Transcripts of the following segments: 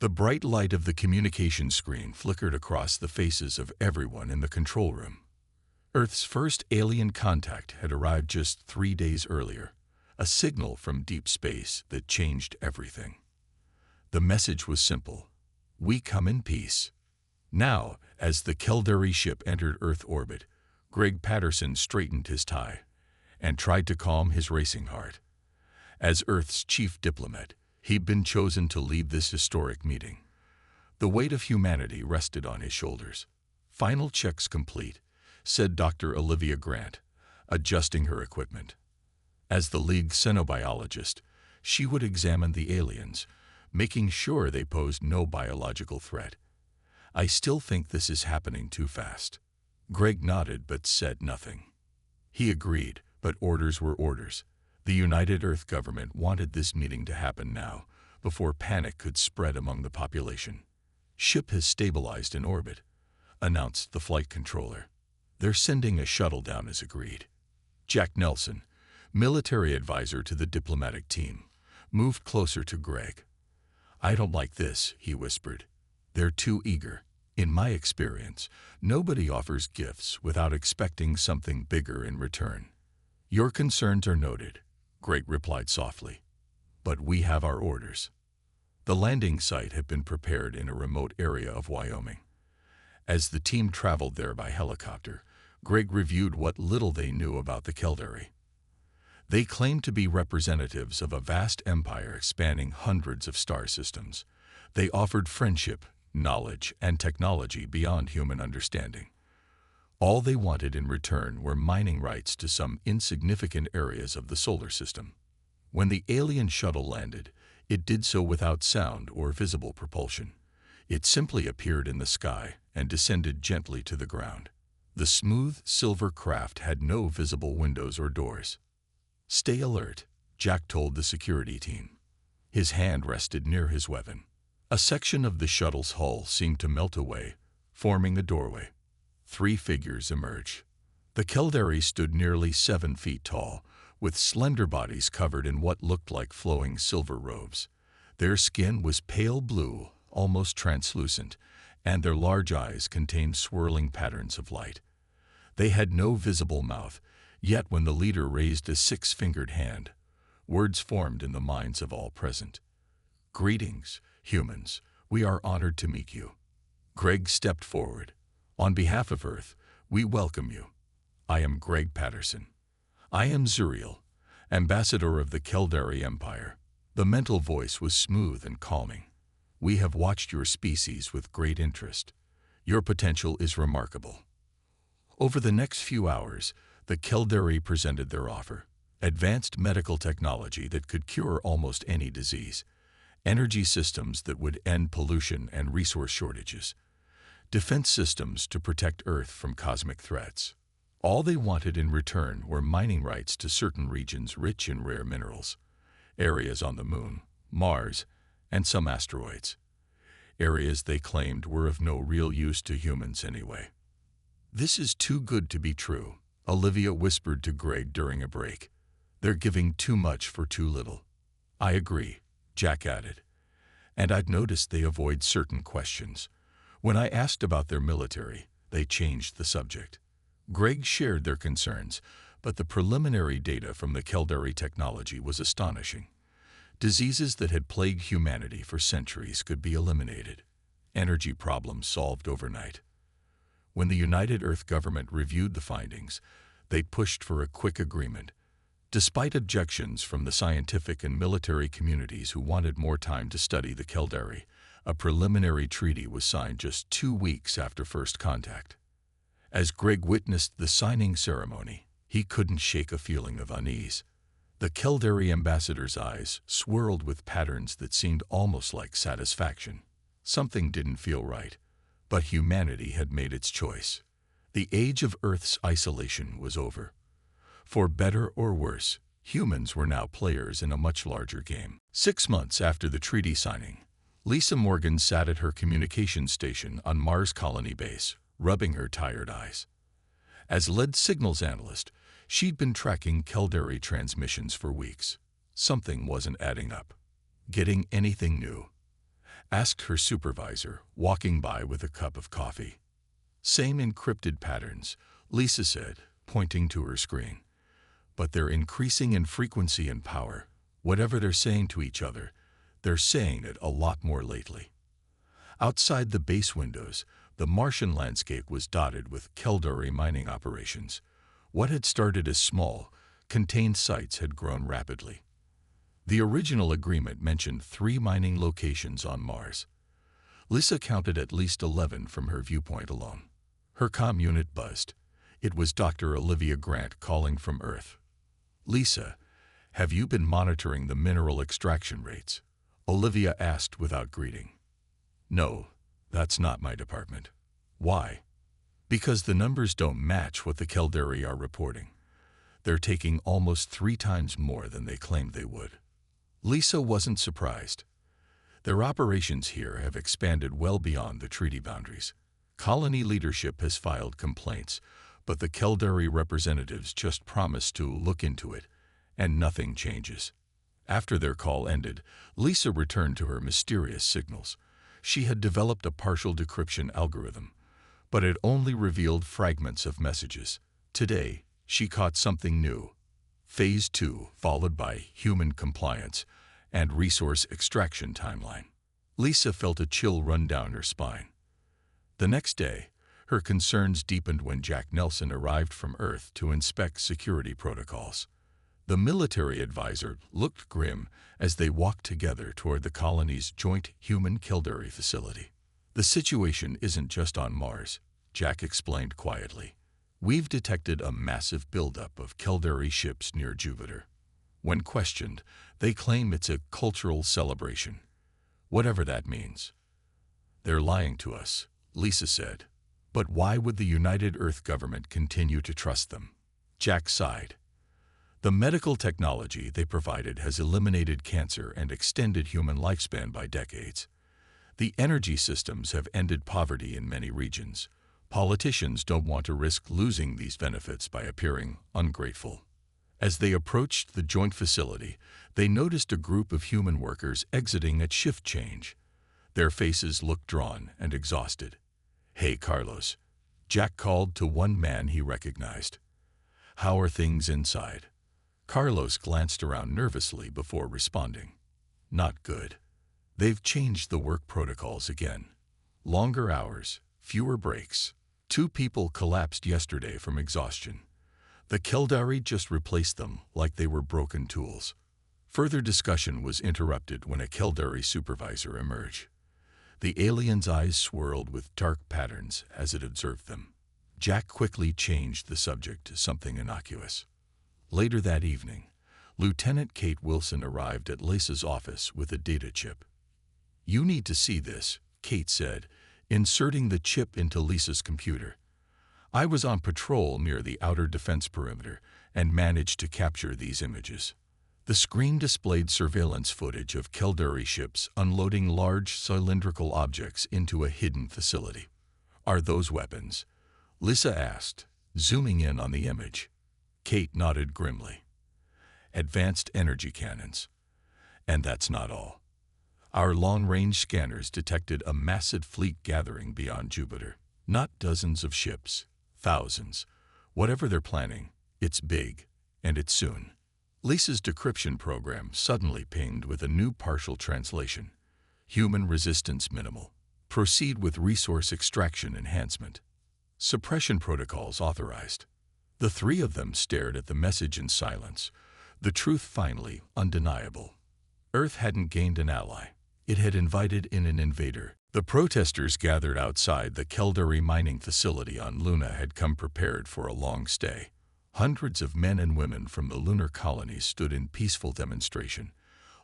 The bright light of the communication screen flickered across the faces of everyone in the control room. Earth's first alien contact had arrived just 3 days earlier, a signal from deep space that changed everything. The message was simple: we come in peace. Now, as the Caldari ship entered Earth orbit, Greg Patterson straightened his tie and tried to calm his racing heart. As Earth's chief diplomat, he'd been chosen to lead this historic meeting. The weight of humanity rested on his shoulders. "Final checks complete," said Dr. Olivia Grant, adjusting her equipment. As the lead xenobiologist, she would examine the aliens, making sure they posed no biological threat. "I still think this is happening too fast." Greg nodded but said nothing. He agreed, but orders were orders. The United Earth government wanted this meeting to happen now, before panic could spread among the population. "Ship has stabilized in orbit," announced the flight controller. "They're sending a shuttle down as agreed." Jack Nelson, military advisor to the diplomatic team, moved closer to Greg. "I don't like this," he whispered. "They're too eager. In my experience, nobody offers gifts without expecting something bigger in return." "Your concerns are noted," Greg replied softly. "But we have our orders." The landing site had been prepared in a remote area of Wyoming. As the team traveled there by helicopter, Greg reviewed what little they knew about the Caldari. They claimed to be representatives of a vast empire spanning hundreds of star systems. They offered friendship, knowledge, and technology beyond human understanding. All they wanted in return were mining rights to some insignificant areas of the solar system. When the alien shuttle landed, it did so without sound or visible propulsion. It simply appeared in the sky and descended gently to the ground. The smooth, silver craft had no visible windows or doors. "Stay alert," Jack told the security team. His hand rested near his weapon. A section of the shuttle's hull seemed to melt away, forming a doorway. 3 figures emerged. The Caldari stood nearly 7 feet tall, with slender bodies covered in what looked like flowing silver robes. Their skin was pale blue, almost translucent, and their large eyes contained swirling patterns of light. They had no visible mouth, yet when the leader raised a 6-fingered hand, words formed in the minds of all present. "Greetings, humans. We are honored to meet you." Greg stepped forward. "On behalf of Earth, we welcome you. I am Greg Patterson. I am Zuriel, ambassador of the Caldari Empire." The mental voice was smooth and calming. "We have watched your species with great interest. Your potential is remarkable." Over the next few hours, the Caldari presented their offer: advanced medical technology that could cure almost any disease, energy systems that would end pollution and resource shortages, defense systems to protect Earth from cosmic threats. All they wanted in return were mining rights to certain regions rich in rare minerals, areas on the Moon, Mars, and some asteroids. Areas they claimed were of no real use to humans anyway. "This is too good to be true," Olivia whispered to Greg during a break. "They're giving too much for too little." "I agree," Jack added. "And I'd noticed they avoid certain questions. When I asked about their military, they changed the subject." Greg shared their concerns, but the preliminary data from the Caldari technology was astonishing. Diseases that had plagued humanity for centuries could be eliminated. Energy problems solved overnight. When the United Earth government reviewed the findings, they pushed for a quick agreement. Despite objections from the scientific and military communities who wanted more time to study the Caldari, a preliminary treaty was signed just 2 weeks after first contact. As Greg witnessed the signing ceremony, he couldn't shake a feeling of unease. The Caldari ambassador's eyes swirled with patterns that seemed almost like satisfaction. Something didn't feel right, but humanity had made its choice. The age of Earth's isolation was over. For better or worse, humans were now players in a much larger game. 6 months after the treaty signing, Lisa Morgan sat at her communications station on Mars Colony Base, rubbing her tired eyes. As lead signals analyst, she'd been tracking Caldari transmissions for weeks. Something wasn't adding up. Getting anything new? asked her supervisor, walking by with a cup of coffee. Same encrypted patterns, Lisa said, pointing to her screen. But they're increasing in frequency and power. Whatever they're saying to each other, they're saying it a lot more lately. Outside the base windows, the Martian landscape was dotted with Keldari mining operations. What had started as small, contained sites had grown rapidly. The original agreement mentioned 3 mining locations on Mars. Lisa counted at least 11 from her viewpoint alone. Her comm unit buzzed. It was Dr. Olivia Grant calling from Earth. "Lisa, have you been monitoring the mineral extraction rates?" Olivia asked without greeting. "No, that's not my department." "Why?" "Because the numbers don't match what the Keldari are reporting. They're taking almost 3 times more than they claimed they would." Lisa wasn't surprised. Their operations here have expanded well beyond the treaty boundaries. Colony leadership has filed complaints, but the Keldari representatives just promised to look into it, and nothing changes. After their call ended, Lisa returned to her mysterious signals. She had developed a partial decryption algorithm, but it only revealed fragments of messages. Today, she caught something new. Phase 2, followed by human compliance and resource extraction timeline. Lisa felt a chill run down her spine. The next day, her concerns deepened when Jack Nelson arrived from Earth to inspect security protocols. The military advisor looked grim as they walked together toward the colony's joint human-Keldari facility. "The situation isn't just on Mars," Jack explained quietly. "We've detected a massive buildup of Keldari ships near Jupiter. When questioned, they claim it's a cultural celebration, whatever that means." "They're lying to us," Lisa said. "But why would the United Earth government continue to trust them?" Jack sighed. "The medical technology they provided has eliminated cancer and extended human lifespan by decades. The energy systems have ended poverty in many regions. Politicians don't want to risk losing these benefits by appearing ungrateful." As they approached the joint facility, they noticed a group of human workers exiting at shift change. Their faces looked drawn and exhausted. "Hey, Carlos," Jack called to one man he recognized. "How are things inside?" Carlos glanced around nervously before responding. "Not good. They've changed the work protocols again. Longer hours, fewer breaks. 2 people collapsed yesterday from exhaustion. The Keldari just replaced them like they were broken tools." Further discussion was interrupted when a Keldari supervisor emerged. The alien's eyes swirled with dark patterns as it observed them. Jack quickly changed the subject to something innocuous. Later that evening, Lieutenant Kate Wilson arrived at Lisa's office with a data chip. "You need to see this," Kate said, inserting the chip into Lisa's computer. "I was on patrol near the outer defense perimeter and managed to capture these images." The screen displayed surveillance footage of Keldari ships unloading large cylindrical objects into a hidden facility. "Are those weapons?" Lisa asked, zooming in on the image. Kate nodded grimly. "Advanced energy cannons. And that's not all. Our long-range scanners detected a massive fleet gathering beyond Jupiter. Not dozens of ships. Thousands. Whatever they're planning, it's big, and it's soon." Lisa's decryption program suddenly pinged with a new partial translation. "Human resistance minimal. Proceed with resource extraction enhancement. Suppression protocols authorized." The 3 of them stared at the message in silence, the truth finally undeniable. Earth hadn't gained an ally. It had invited in an invader. The protesters gathered outside the Keldari mining facility on Luna had come prepared for a long stay. Hundreds of men and women from the lunar colonies stood in peaceful demonstration,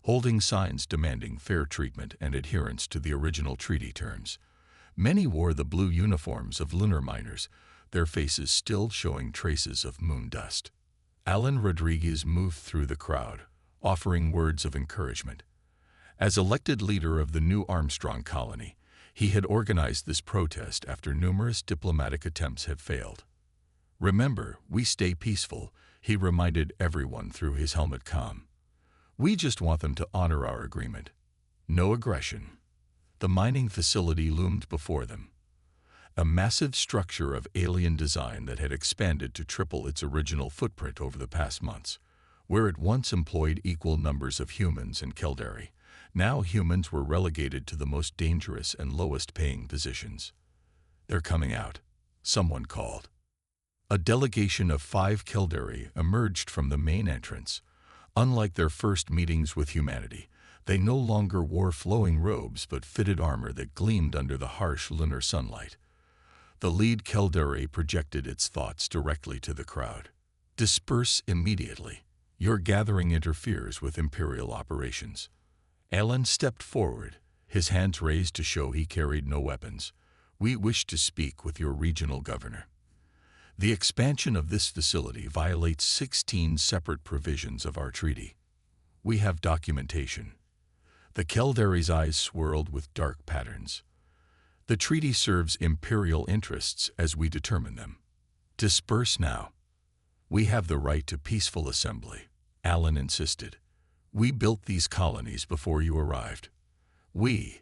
holding signs demanding fair treatment and adherence to the original treaty terms. Many wore the blue uniforms of lunar miners, their faces still showing traces of moon dust. Alan Rodriguez moved through the crowd, offering words of encouragement. As elected leader of the new Armstrong colony, he had organized this protest after numerous diplomatic attempts had failed. "Remember, we stay peaceful," he reminded everyone through his helmet comm. "We just want them to honor our agreement. No aggression. The mining facility loomed before them, a massive structure of alien design that had expanded to triple its original footprint over the past months. Where it once employed equal numbers of humans and Caldari, now humans were relegated to the most dangerous and lowest-paying positions. "They're coming out," someone called. A delegation of 5 Caldari emerged from the main entrance. Unlike their first meetings with humanity, they no longer wore flowing robes but fitted armor that gleamed under the harsh lunar sunlight. The lead Caldari projected its thoughts directly to the crowd. "Disperse immediately. Your gathering interferes with Imperial operations." Alan stepped forward, his hands raised to show he carried no weapons. "We wish to speak with your regional governor. The expansion of this facility violates 16 separate provisions of our treaty. We have documentation." The Caldari's eyes swirled with dark patterns. "The treaty serves Imperial interests as we determine them. Disperse now." "We have the right to peaceful assembly," Alan insisted. "We built these colonies before you arrived." "We."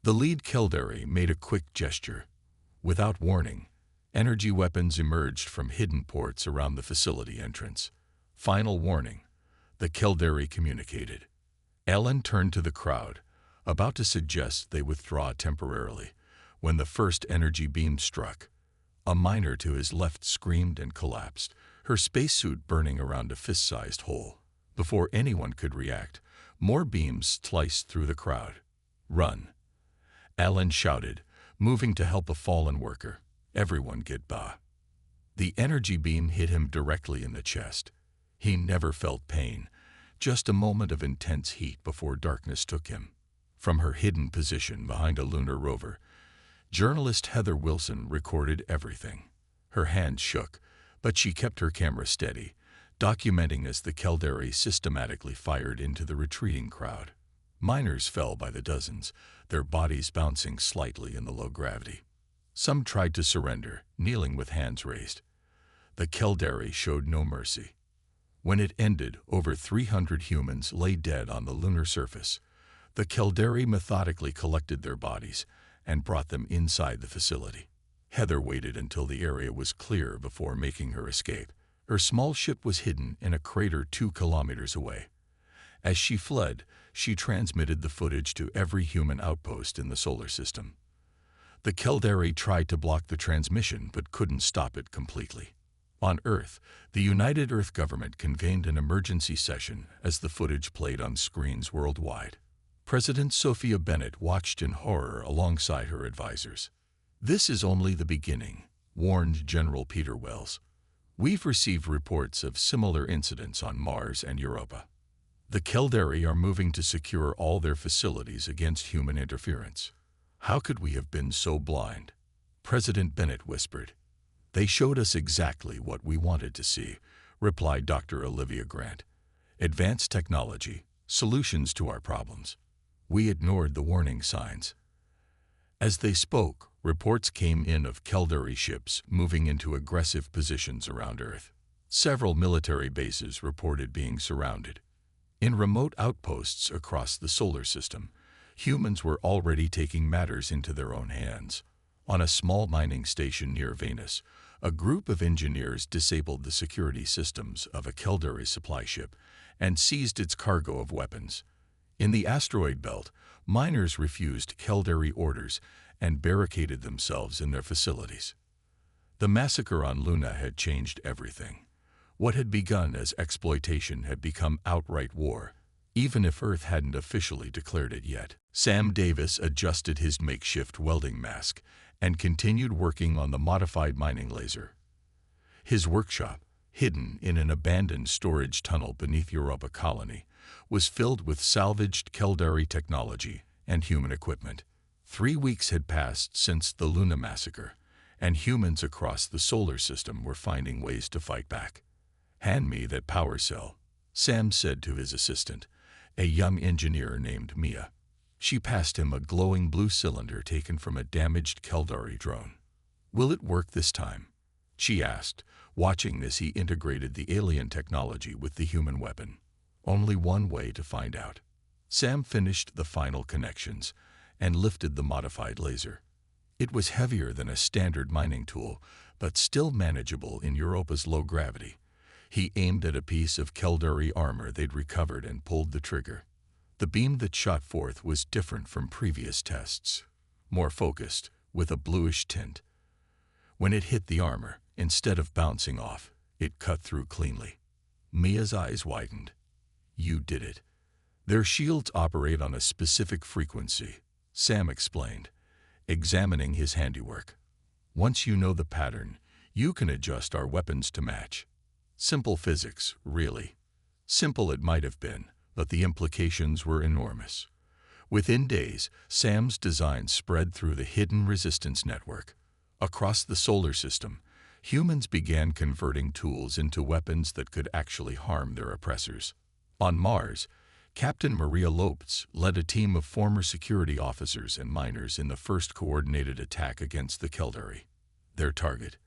The lead Caldari made a quick gesture. Without warning, energy weapons emerged from hidden ports around the facility entrance. "Final warning," the Caldari communicated. Alan turned to the crowd, about to suggest they withdraw temporarily, when the first energy beam struck. A miner to his left screamed and collapsed, her spacesuit burning around a fist-sized hole. Before anyone could react, more beams sliced through the crowd. "Run," Alan shouted, moving to help a fallen worker. "Everyone get by." The energy beam hit him directly in the chest. He never felt pain, just a moment of intense heat before darkness took him. From her hidden position behind a lunar rover, journalist Heather Wilson recorded everything. Her hands shook, but she kept her camera steady, documenting as the Caldari systematically fired into the retreating crowd. Miners fell by the dozens, their bodies bouncing slightly in the low gravity. Some tried to surrender, kneeling with hands raised. The Caldari showed no mercy. When it ended, over 300 humans lay dead on the lunar surface. The Caldari methodically collected their bodies and brought them inside the facility. Heather waited until the area was clear before making her escape. Her small ship was hidden in a crater 2 kilometers away. As she fled, she transmitted the footage to every human outpost in the solar system. The Caldari tried to block the transmission but couldn't stop it completely. On Earth, the United Earth government convened an emergency session as the footage played on screens worldwide. President Sophia Bennett watched in horror alongside her advisors. "This is only the beginning," warned General Peter Wells. "We've received reports of similar incidents on Mars and Europa. The Caldari are moving to secure all their facilities against human interference." "How could we have been so blind?" President Bennett whispered. "They showed us exactly what we wanted to see," replied Dr. Olivia Grant. "Advanced technology, solutions to our problems. We ignored the warning signs." As they spoke, reports came in of Caldari ships moving into aggressive positions around Earth. Several military bases reported being surrounded. In remote outposts across the solar system, humans were already taking matters into their own hands. On a small mining station near Venus, a group of engineers disabled the security systems of a Caldari supply ship and seized its cargo of weapons. In the asteroid belt, miners refused Caldari orders and barricaded themselves in their facilities. The massacre on Luna had changed everything. What had begun as exploitation had become outright war, even if Earth hadn't officially declared it yet. Sam Davis adjusted his makeshift welding mask and continued working on the modified mining laser. His workshop, hidden in an abandoned storage tunnel beneath Europa Colony, was filled with salvaged Caldari technology and human equipment. 3 weeks had passed since the Luna massacre, and humans across the solar system were finding ways to fight back. "Hand me that power cell," Sam said to his assistant, a young engineer named Mia. She passed him a glowing blue cylinder taken from a damaged Caldari drone. "Will it work this time?" she asked, watching as he integrated the alien technology with the human weapon. "Only one way to find out." Sam finished the final connections, and lifted the modified laser. It was heavier than a standard mining tool, but still manageable in Europa's low gravity. He aimed at a piece of Keldari armor they'd recovered and pulled the trigger. The beam that shot forth was different from previous tests, more focused, with a bluish tint. When it hit the armor, instead of bouncing off, it cut through cleanly. Mia's eyes widened. "You did it." "Their shields operate on a specific frequency," Sam explained, examining his handiwork. "Once you know the pattern, you can adjust our weapons to match." Simple physics, really. Simple it might have been, but the implications were enormous. Within days, Sam's design spread through the hidden resistance network. Across the solar system, humans began converting tools into weapons that could actually harm their oppressors. On Mars, Captain Maria Lopez led a team of former security officers and miners in the first coordinated attack against the Keldari. Their target: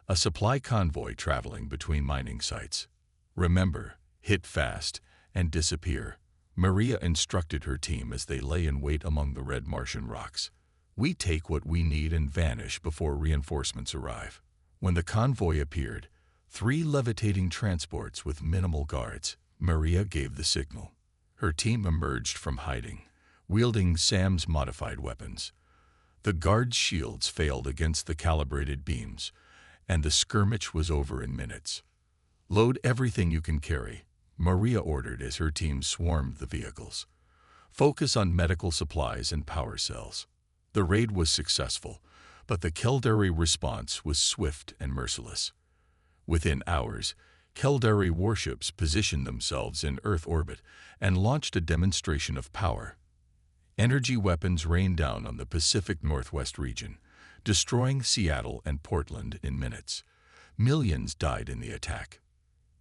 a supply convoy traveling between mining sites. "Remember, hit fast and disappear," Maria instructed her team as they lay in wait among the red Martian rocks. "We take what we need and vanish before reinforcements arrive." When the convoy appeared, 3 levitating transports with minimal guards, Maria gave the signal. Her team emerged from hiding, wielding Sam's modified weapons. The guards' shields failed against the calibrated beams, and the skirmish was over in minutes. "Load everything you can carry," Maria ordered as her team swarmed the vehicles. "Focus on medical supplies and power cells." The raid was successful, but the Keldari response was swift and merciless. Within hours, Keldari warships positioned themselves in Earth orbit and launched a demonstration of power. Energy weapons rained down on the Pacific Northwest region, destroying Seattle and Portland in minutes. Millions died in the attack.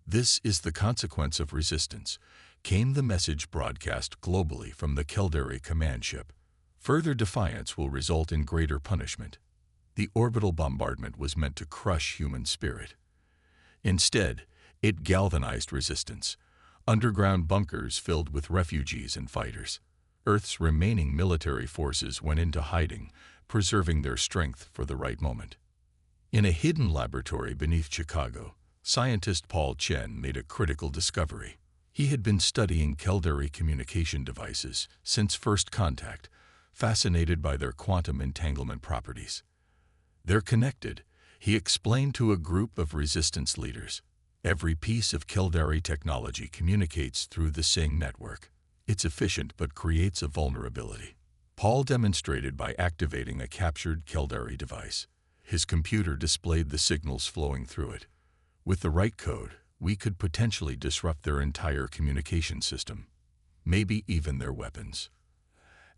"This is the consequence of resistance," came the message broadcast globally from the Keldari command ship. "Further defiance will result in greater punishment." The orbital bombardment was meant to crush human spirit. Instead, it galvanized resistance. Underground bunkers filled with refugees and fighters. Earth's remaining military forces went into hiding, preserving their strength for the right moment. In a hidden laboratory beneath Chicago, scientist Paul Chen made a critical discovery. He had been studying Keldari communication devices since first contact, fascinated by their quantum entanglement properties. "They're connected," he explained to a group of resistance leaders. "Every piece of Keldari technology communicates through the same network. It's efficient but creates a vulnerability." Paul demonstrated by activating a captured Keldari device. His computer displayed the signals flowing through it. "With the right code, we could potentially disrupt their entire communication system, maybe even their weapons."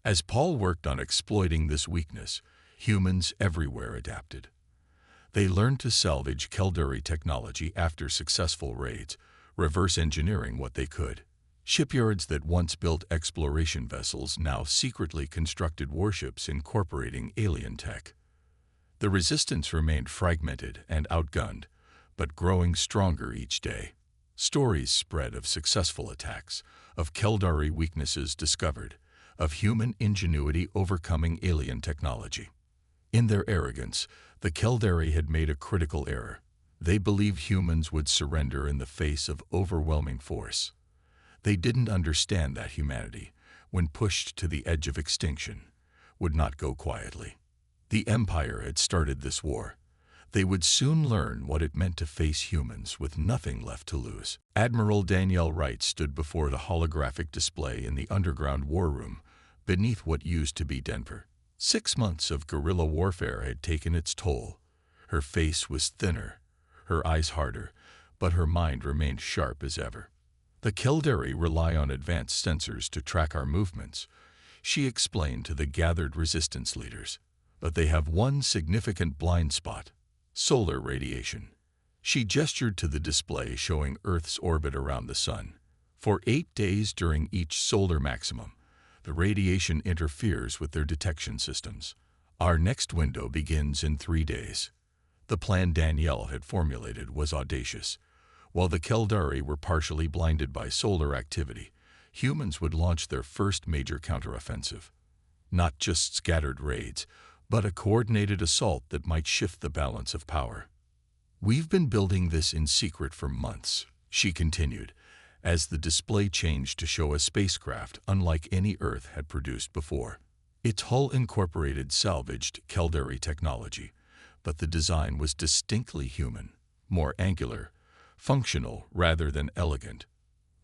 As Paul worked on exploiting this weakness, humans everywhere adapted. They learned to salvage Keldari technology after successful raids, reverse engineering what they could. Shipyards that once built exploration vessels now secretly constructed warships incorporating alien tech. The resistance remained fragmented and outgunned, but growing stronger each day. Stories spread of successful attacks, of Keldari weaknesses discovered, of human ingenuity overcoming alien technology. In their arrogance, the Keldari had made a critical error. They believed humans would surrender in the face of overwhelming force. They didn't understand that humanity, when pushed to the edge of extinction, would not go quietly. The Empire had started this war. They would soon learn what it meant to face humans with nothing left to lose. Admiral Danielle Wright stood before the holographic display in the underground war room, beneath what used to be Denver. 6 months of guerrilla warfare had taken its toll. Her face was thinner, her eyes harder, but her mind remained sharp as ever. "The Keldari rely on advanced sensors to track our movements," she explained to the gathered resistance leaders. "But they have one significant blind spot: solar radiation." She gestured to the display showing Earth's orbit around the Sun. "For 8 days during each solar maximum, the radiation interferes with their detection systems. Our next window begins in 3 days." The plan Danielle had formulated was audacious. While the Keldari were partially blinded by solar activity, humans would launch their first major counteroffensive. Not just scattered raids, but a coordinated assault that might shift the balance of power. "We've been building this in secret for months," she continued, as the display changed to show a spacecraft unlike any Earth had produced before. Its hull incorporated salvaged Caldari technology, but the design was distinctly human, more angular, functional rather than elegant.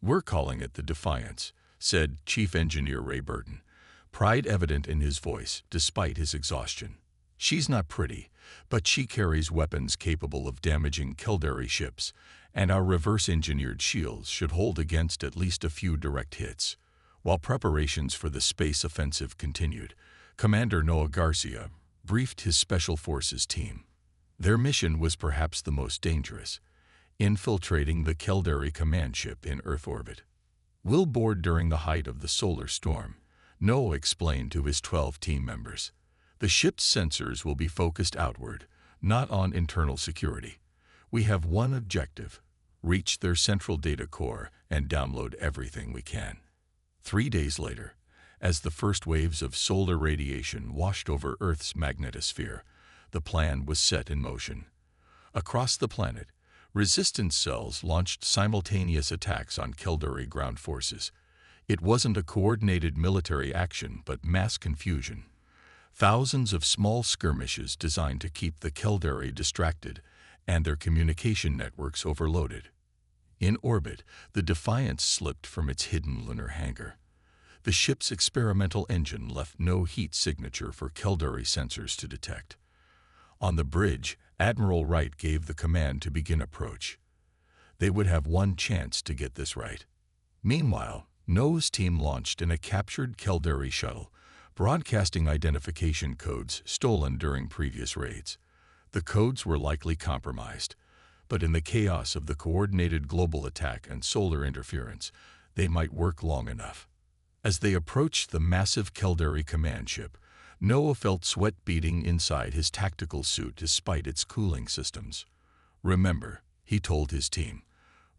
"We're calling it the Defiance," said Chief Engineer Ray Burton, pride evident in his voice despite his exhaustion. "She's not pretty, but she carries weapons capable of damaging Caldari ships, and our reverse-engineered shields should hold against at least a few direct hits." While preparations for the space offensive continued, Commander Noah Garcia briefed his Special Forces team. Their mission was perhaps the most dangerous, infiltrating the Caldari command ship in Earth orbit. "We'll board during the height of the solar storm," Noah explained to his 12 team members. "The ship's sensors will be focused outward, not on internal security. We have one objective: reach their central data core and download everything we can." 3 days later, as the first waves of solar radiation washed over Earth's magnetosphere, the plan was set in motion. Across the planet, resistance cells launched simultaneous attacks on Caldari ground forces. It wasn't a coordinated military action, but mass confusion. Thousands of small skirmishes designed to keep the Caldari distracted and their communication networks overloaded. In orbit, the Defiance slipped from its hidden lunar hangar. The ship's experimental engine left no heat signature for Caldari sensors to detect. On the bridge, Admiral Wright gave the command to begin approach. They would have one chance to get this right. Meanwhile, Noah's team launched in a captured Caldari shuttle, broadcasting identification codes stolen during previous raids. The codes were likely compromised, but in the chaos of the coordinated global attack and solar interference, they might work long enough. As they approached the massive Caldari command ship, Noah felt sweat beading inside his tactical suit despite its cooling systems. "Remember," he told his team,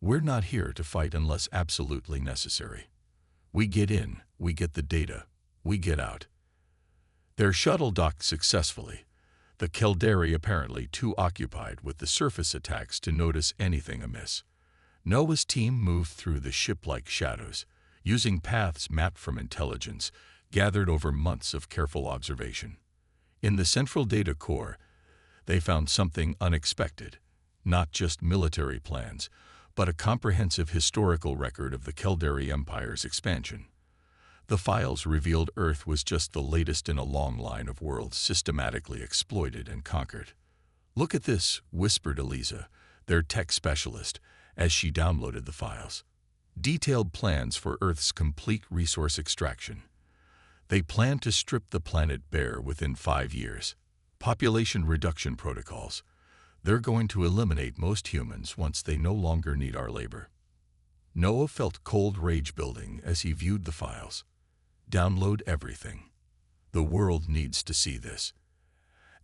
"we're not here to fight unless absolutely necessary. We get in, we get the data, we get out." Their shuttle docked successfully, the Caldari apparently too occupied with the surface attacks to notice anything amiss. Noah's team moved through the ship-like shadows, using paths mapped from intelligence gathered over months of careful observation. In the central data core, they found something unexpected, not just military plans, but a comprehensive historical record of the Caldari Empire's expansion. The files revealed Earth was just the latest in a long line of worlds systematically exploited and conquered. "Look at this," whispered Eliza, their tech specialist, as she downloaded the files. Detailed plans for Earth's complete resource extraction. They plan to strip the planet bare within 5 years. Population reduction protocols. They're going to eliminate most humans once they no longer need our labor. Noah felt cold rage building as he viewed the files. Download everything. The world needs to see this.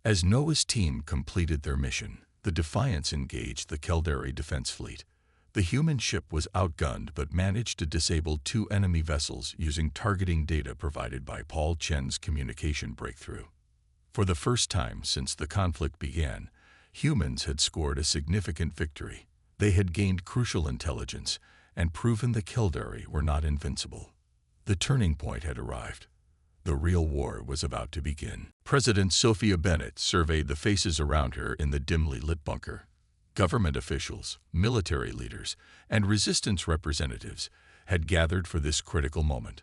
As Noah's team completed their mission, the Defiance engaged the Caldari defense fleet. The human ship was outgunned but managed to disable 2 enemy vessels using targeting data provided by Paul Chen's communication breakthrough. For the first time since the conflict began, humans had scored a significant victory. They had gained crucial intelligence and proven the Caldari were not invincible. The turning point had arrived. The real war was about to begin. President Sophia Bennett surveyed the faces around her in the dimly lit bunker. Government officials, military leaders, and resistance representatives had gathered for this critical moment.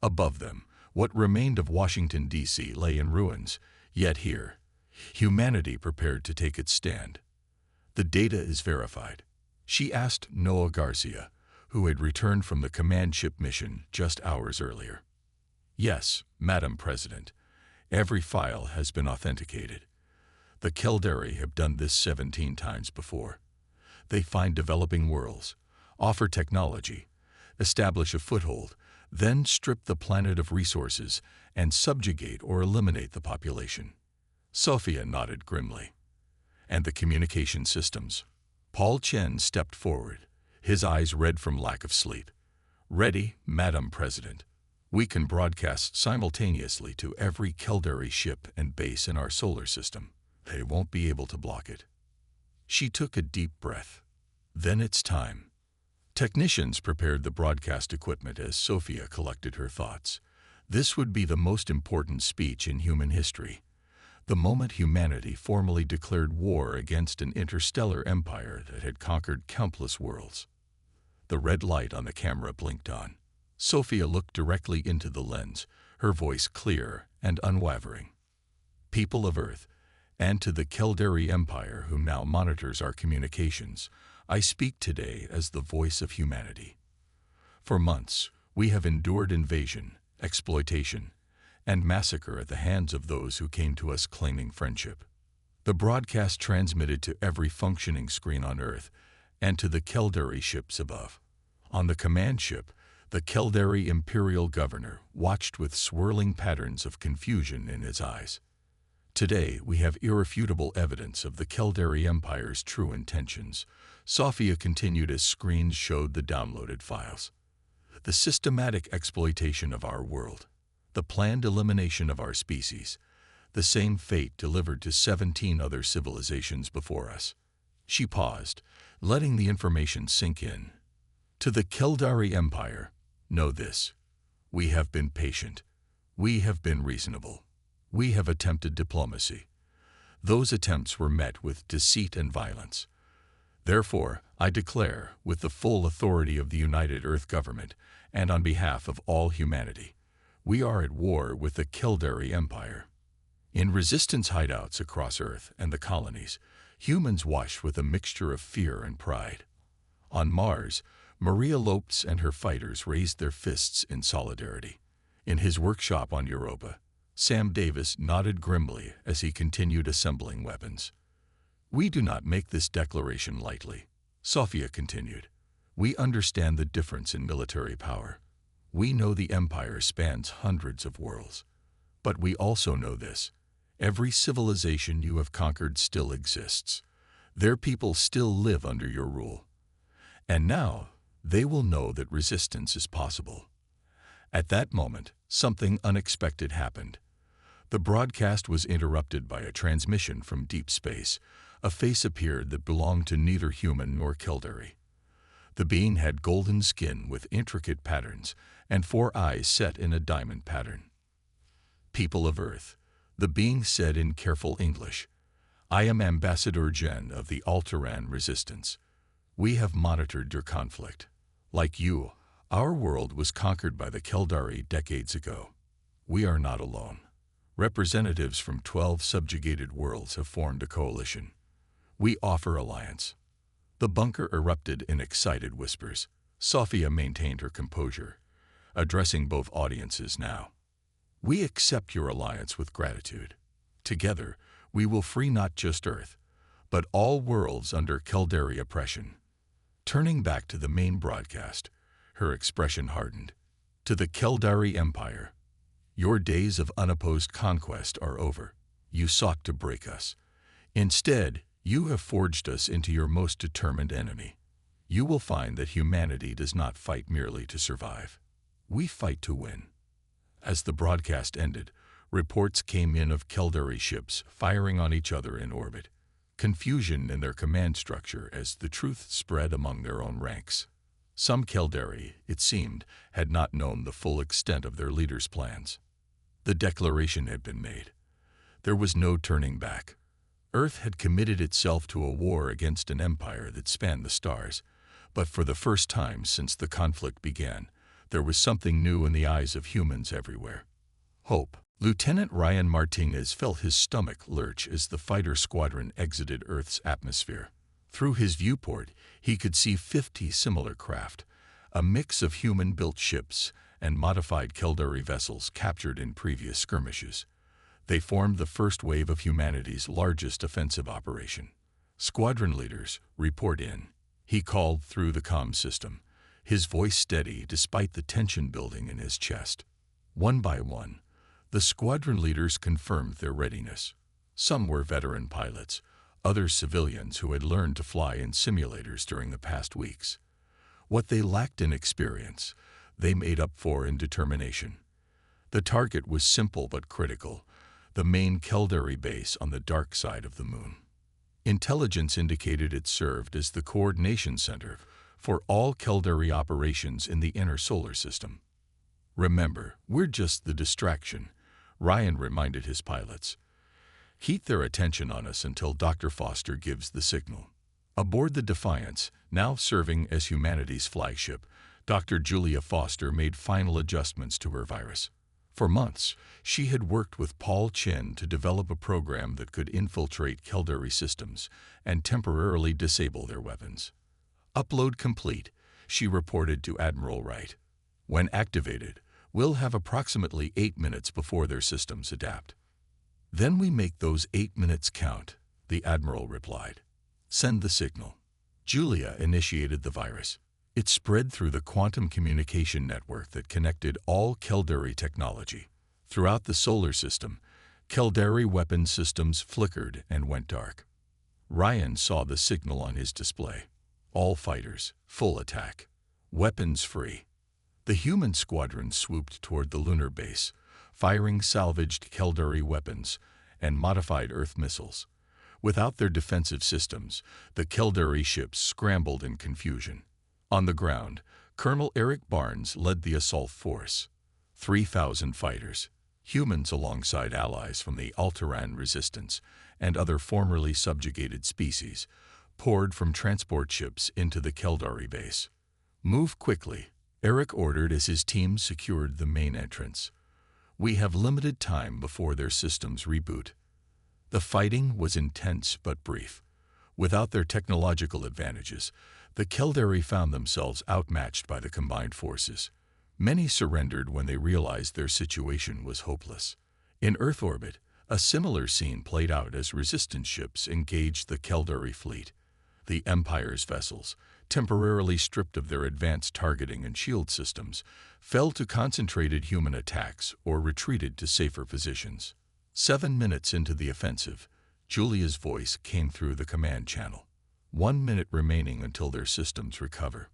Above them, what remained of Washington, D.C. lay in ruins, yet here, humanity prepared to take its stand. "The data is verified," she asked Noah Garcia, who had returned from the command ship mission just hours earlier. "Yes, Madam President. Every file has been authenticated. The Caldari have done this 17 times before. They find developing worlds, offer technology, establish a foothold, then strip the planet of resources and subjugate or eliminate the population." Sophia nodded grimly. "And the communication systems?" Paul Chen stepped forward, his eyes red from lack of sleep. "Ready, Madam President. We can broadcast simultaneously to every Caldari ship and base in our solar system. They won't be able to block it." She took a deep breath. "Then it's time." Technicians prepared the broadcast equipment as Sophia collected her thoughts. This would be the most important speech in human history. The moment humanity formally declared war against an interstellar empire that had conquered countless worlds. The red light on the camera blinked on. Sophia looked directly into the lens, her voice clear and unwavering. "People of Earth, and to the Caldari Empire who now monitors our communications, I speak today as the voice of humanity. For months, we have endured invasion, exploitation, and massacre at the hands of those who came to us claiming friendship. The broadcast transmitted to every functioning screen on Earth and to the Caldari ships above. On the command ship, the Caldari Imperial Governor watched with swirling patterns of confusion in his eyes. Today, we have irrefutable evidence of the Caldari Empire's true intentions," Sophia continued as screens showed the downloaded files. "The systematic exploitation of our world, the planned elimination of our species, the same fate delivered to 17 other civilizations before us." She paused, letting the information sink in. "To the Caldari Empire, know this. We have been patient. We have been reasonable. We have attempted diplomacy. Those attempts were met with deceit and violence. Therefore, I declare, with the full authority of the United Earth Government, and on behalf of all humanity, we are at war with the Caldari Empire." In resistance hideouts across Earth and the colonies, humans watched with a mixture of fear and pride. On Mars, Maria Lopes and her fighters raised their fists in solidarity. In his workshop on Europa, Sam Davis nodded grimly as he continued assembling weapons. "We do not make this declaration lightly," Sophia continued. "We understand the difference in military power. We know the Empire spans hundreds of worlds. But we also know this. Every civilization you have conquered still exists. Their people still live under your rule. And now, they will know that resistance is possible." At that moment, something unexpected happened. The broadcast was interrupted by a transmission from deep space. A face appeared that belonged to neither human nor Caldari. The being had golden skin with intricate patterns and 4 eyes set in a diamond pattern. "People of Earth," the being said in careful English, "I am Ambassador Jen of the Altaran Resistance. We have monitored your conflict. Like you, our world was conquered by the Caldari decades ago. We are not alone. Representatives from 12 subjugated worlds have formed a coalition. We offer alliance." The bunker erupted in excited whispers. Sophia maintained her composure, addressing both audiences now. "We accept your alliance with gratitude. Together, we will free not just Earth, but all worlds under Caldari oppression." Turning back to the main broadcast, her expression hardened. "To the Caldari Empire, your days of unopposed conquest are over. You sought to break us. Instead, you have forged us into your most determined enemy. You will find that humanity does not fight merely to survive. We fight to win." As the broadcast ended, reports came in of Caldari ships firing on each other in orbit, confusion in their command structure as the truth spread among their own ranks. Some Caldari, it seemed, had not known the full extent of their leaders' plans. The declaration had been made. There was no turning back. Earth had committed itself to a war against an empire that spanned the stars, but for the first time since the conflict began, there was something new in the eyes of humans everywhere. Hope. Lieutenant Ryan Martinez felt his stomach lurch as the fighter squadron exited Earth's atmosphere. Through his viewport, he could see 50 similar craft, a mix of human-built ships and modified Caldari vessels captured in previous skirmishes. They formed the first wave of humanity's largest offensive operation. "Squadron leaders, report in," he called through the comm system, his voice steady despite the tension building in his chest. One by one, the squadron leaders confirmed their readiness. Some were veteran pilots, others civilians who had learned to fly in simulators during the past weeks. What they lacked in experience, they made up for in determination. The target was simple but critical, the main Caldari base on the dark side of the moon. Intelligence indicated it served as the coordination center for all Caldari operations in the inner solar system. "Remember, we're just the distraction," Ryan reminded his pilots. "Keep their attention on us until Dr. Foster gives the signal." Aboard the Defiance, now serving as humanity's flagship, Dr. Julia Foster made final adjustments to her virus. For months, she had worked with Paul Chin to develop a program that could infiltrate Caldari systems and temporarily disable their weapons. "Upload complete," she reported to Admiral Wright. "When activated, we'll have approximately 8 minutes before their systems adapt." "Then we make those 8 minutes count," the Admiral replied. "Send the signal." Julia initiated the virus. It spread through the quantum communication network that connected all Caldari technology. Throughout the solar system, Caldari weapon systems flickered and went dark. Ryan saw the signal on his display. All fighters, full attack. Weapons free. The human squadron swooped toward the lunar base, firing salvaged Caldari weapons and modified Earth missiles. Without their defensive systems, the Caldari ships scrambled in confusion. On the ground, Colonel Eric Barnes led the assault force. 3,000 fighters, humans alongside allies from the Altaran resistance and other formerly subjugated species, poured from transport ships into the Caldari base. "Move quickly," Eric ordered as his team secured the main entrance. "We have limited time before their systems reboot." The fighting was intense but brief. Without their technological advantages, the Caldari found themselves outmatched by the combined forces. Many surrendered when they realized their situation was hopeless. In Earth orbit, a similar scene played out as resistance ships engaged the Caldari fleet. The Empire's vessels, temporarily stripped of their advanced targeting and shield systems, fell to concentrated human attacks or retreated to safer positions. 7 minutes into the offensive, Julia's voice came through the command channel. 1 minute remaining until their systems recover.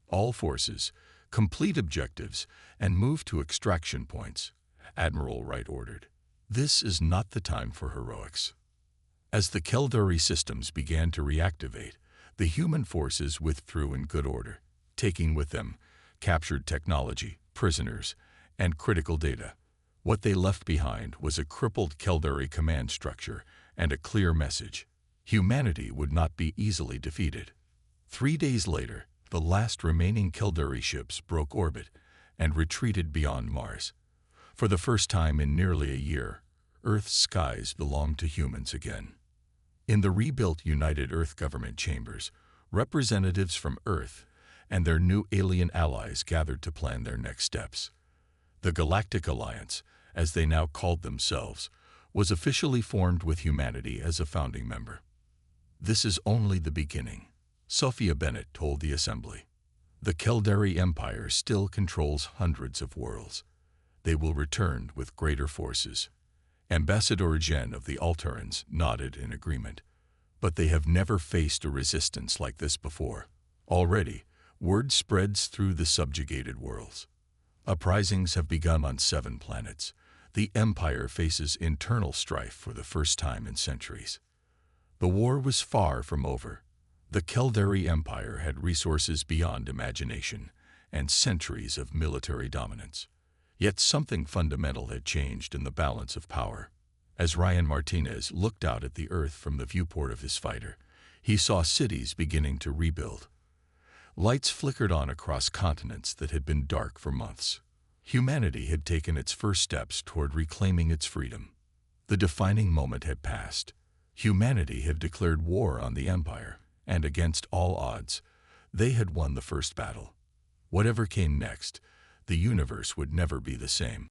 All forces, complete objectives, and move to extraction points, Admiral Wright ordered. This is not the time for heroics. As the Caldari systems began to reactivate, the human forces withdrew in good order, taking with them captured technology, prisoners, and critical data. What they left behind was a crippled Caldari command structure and a clear message: humanity would not be easily defeated. 3 days later, the last remaining Caldari ships broke orbit and retreated beyond Mars. For the first time in nearly a year, Earth's skies belonged to humans again. In the rebuilt United Earth Government chambers, representatives from Earth and their new alien allies gathered to plan their next steps. The Galactic Alliance, as they now called themselves, was officially formed with humanity as a founding member. "This is only the beginning," Sophia Bennett told the Assembly. "The Caldari Empire still controls hundreds of worlds. They will return with greater forces." Ambassador Jen of the Altarans nodded in agreement. "But they have never faced a resistance like this before. Already, word spreads through the subjugated worlds. Uprisings have begun on 7 planets. The Empire faces internal strife for the first time in centuries." The war was far from over. The Caldari Empire had resources beyond imagination and centuries of military dominance. Yet something fundamental had changed in the balance of power. As Ryan Martinez looked out at the Earth from the viewport of his fighter, he saw cities beginning to rebuild. Lights flickered on across continents that had been dark for months. Humanity had taken its first steps toward reclaiming its freedom. The defining moment had passed. Humanity had declared war on the Empire, and against all odds, they had won the first battle. Whatever came next, the universe would never be the same.